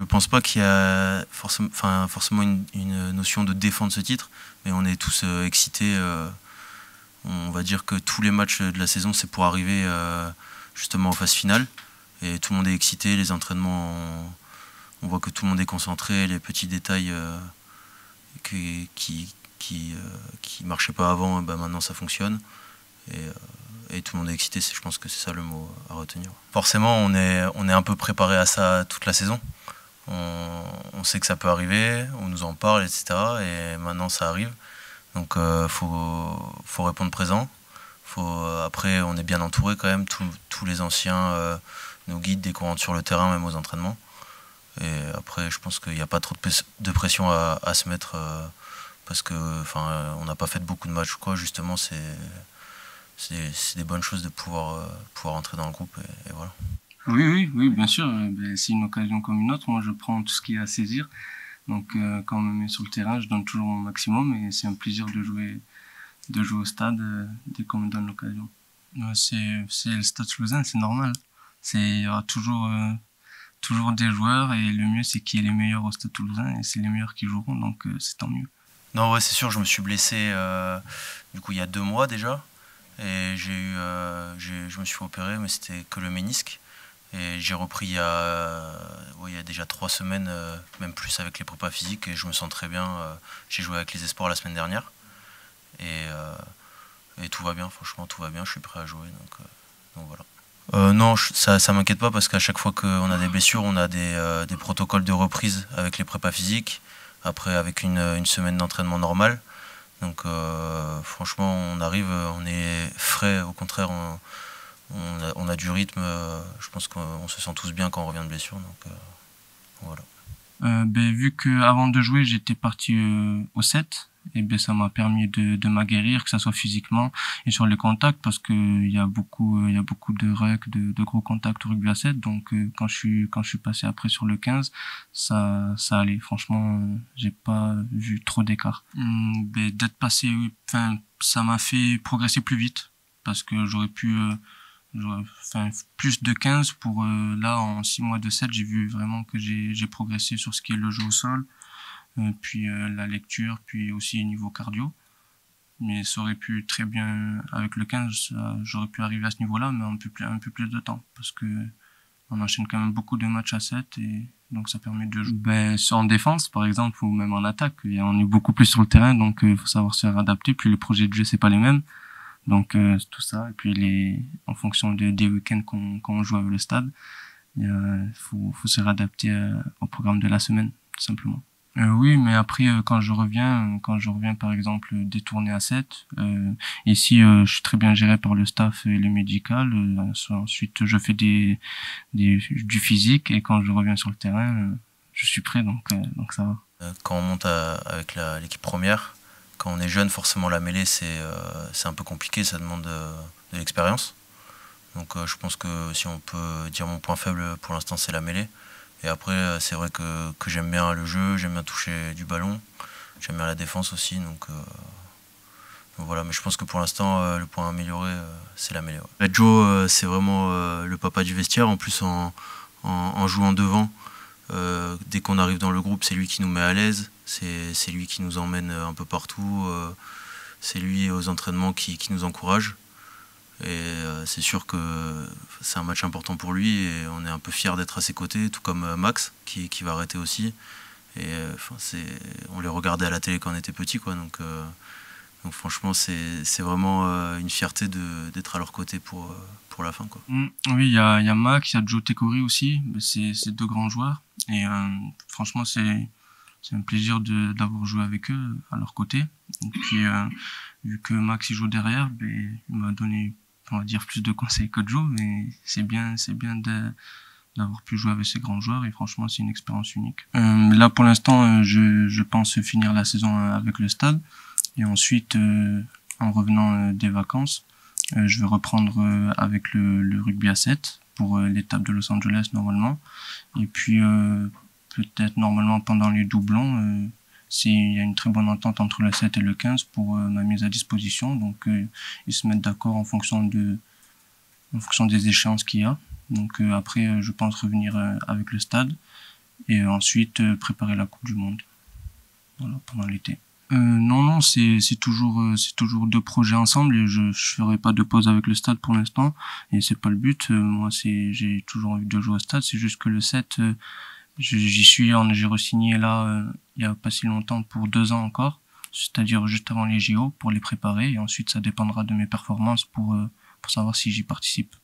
pense pas qu'il y a forcément une notion de défendre ce titre, mais on est tous excités. On va dire que tous les matchs de la saison, c'est pour arriver justement en phase finale. Et tout le monde est excité, les entraînements, on voit que tout le monde est concentré, les petits détails qui marchaient pas avant, maintenant ça fonctionne. Et tout le monde est excité, je pense que c'est ça le mot à retenir. Forcément, on est un peu préparé à ça toute la saison. On sait que ça peut arriver, on nous en parle, etc. Et maintenant, ça arrive. Donc, faut répondre présent. Après, on est bien entouré quand même. Tous les anciens nous guident dès qu'on rentre sur le terrain, même aux entraînements. Et après, je pense qu'il n'y a pas trop de pression à se mettre parce que, on n'a pas fait beaucoup de matchs, quoi. Justement, c'est des bonnes choses de pouvoir entrer dans le groupe et voilà. Oui, bien sûr. C'est une occasion comme une autre. Moi, je prends tout ce qu'il y a à saisir. Donc, quand on me met sur le terrain, je donne toujours mon maximum et c'est un plaisir de jouer au stade dès qu'on me donne l'occasion. C'est le Stade Toulousain, c'est normal. Il y aura toujours des joueurs et le mieux, c'est qu'il y ait les meilleurs au Stade Toulousain et c'est les meilleurs qui joueront, donc c'est tant mieux. Non, ouais, c'est sûr, je me suis blessé du coup il y a 2 mois déjà. Et je me suis opéré, mais c'était que le ménisque. Et j'ai repris il y a déjà 3 semaines, même plus avec les prépas physiques, et je me sens très bien. J'ai joué avec les espoirs la semaine dernière. Et tout va bien, franchement, tout va bien, je suis prêt à jouer. Donc voilà. Non, ça m'inquiète pas parce qu'à chaque fois qu'on a des blessures, on a des protocoles de reprise avec les prépas physiques, après avec une semaine d'entraînement normale. Donc franchement, on arrive, on est frais, au contraire, on a du rythme. Je pense qu'on se sent tous bien quand on revient de blessure. Donc voilà. Vu que avant de jouer, j'étais parti au 7, et ça m'a permis de m'aguerrir, que ça soit physiquement et sur les contacts, parce que il y a beaucoup de rucks, de gros contacts au rugby à 7. Donc quand je suis passé après sur le 15, ça allait. Franchement, j'ai pas vu trop d'écart. D'être passé, ça m'a fait progresser plus vite, parce que j'aurais pu plus de 15 pour là en 6 mois de 7, j'ai vu vraiment que j'ai progressé sur ce qui est le jeu au sol, puis la lecture, puis aussi niveau cardio. Mais ça aurait pu très bien, avec le 15, j'aurais pu arriver à ce niveau-là, mais un peu plus de temps, parce que on enchaîne quand même beaucoup de matchs à 7 et donc ça permet de jouer. En défense, par exemple, ou même en attaque, on est beaucoup plus sur le terrain, donc il faut savoir se réadapter, puis les projets de jeu, c'est pas les mêmes. Donc tout ça, et puis en fonction des week-ends qu'on joue avec le stade, il faut se réadapter au programme de la semaine, tout simplement. Oui, mais après quand je reviens par exemple des tournées à 7, ici je suis très bien géré par le staff et le médical. Ensuite je fais du physique et quand je reviens sur le terrain, je suis prêt, donc ça va. Quand on monte avec l'équipe première, quand on est jeune, forcément la mêlée c'est un peu compliqué, ça demande de l'expérience. Donc je pense que si on peut dire mon point faible pour l'instant, c'est la mêlée. Et après c'est vrai que j'aime bien le jeu, j'aime bien toucher du ballon, j'aime bien la défense aussi. Donc voilà, mais je pense que pour l'instant le point à améliorer c'est la mêlée. Ouais. Joe c'est vraiment le papa du vestiaire, en plus en jouant devant. Dès qu'on arrive dans le groupe, c'est lui qui nous met à l'aise, c'est lui qui nous emmène un peu partout, c'est lui aux entraînements qui nous encourage. Et c'est sûr que c'est un match important pour lui et on est un peu fiers d'être à ses côtés, tout comme Max qui va arrêter aussi. Et on les regardait à la télé quand on était petit, quoi. Donc franchement c'est vraiment une fierté d'être à leur côté pour la fin, quoi. Oui, il y a Max, il y a Joe Tekori aussi, c'est 2 grands joueurs et franchement c'est un plaisir d'avoir joué avec eux à leur côté. Et puis vu que Max il joue derrière, il m'a donné, on va dire, plus de conseils que Joe, mais c'est bien d'avoir pu jouer avec ces grands joueurs et franchement c'est une expérience unique. Là pour l'instant je pense finir la saison avec le stade et ensuite en revenant des vacances je vais reprendre avec le rugby à 7 pour l'étape de Los Angeles normalement, et puis peut-être normalement pendant les doublons s'il y a une très bonne entente entre le 7 et le 15 pour ma mise à disposition, donc ils se mettent d'accord en fonction des échéances qu'il y a. Donc après je pense revenir avec le stade et ensuite préparer la Coupe du Monde, voilà, pendant l'été. Non, non, c'est toujours deux projets ensemble et je ferai pas de pause avec le stade pour l'instant et c'est pas le but. Moi, j'ai toujours envie de jouer au stade. C'est juste que le 7, j'ai re-signé là il y a pas si longtemps pour 2 ans encore, c'est-à-dire juste avant les JO pour les préparer et ensuite ça dépendra de mes performances pour savoir si j'y participe.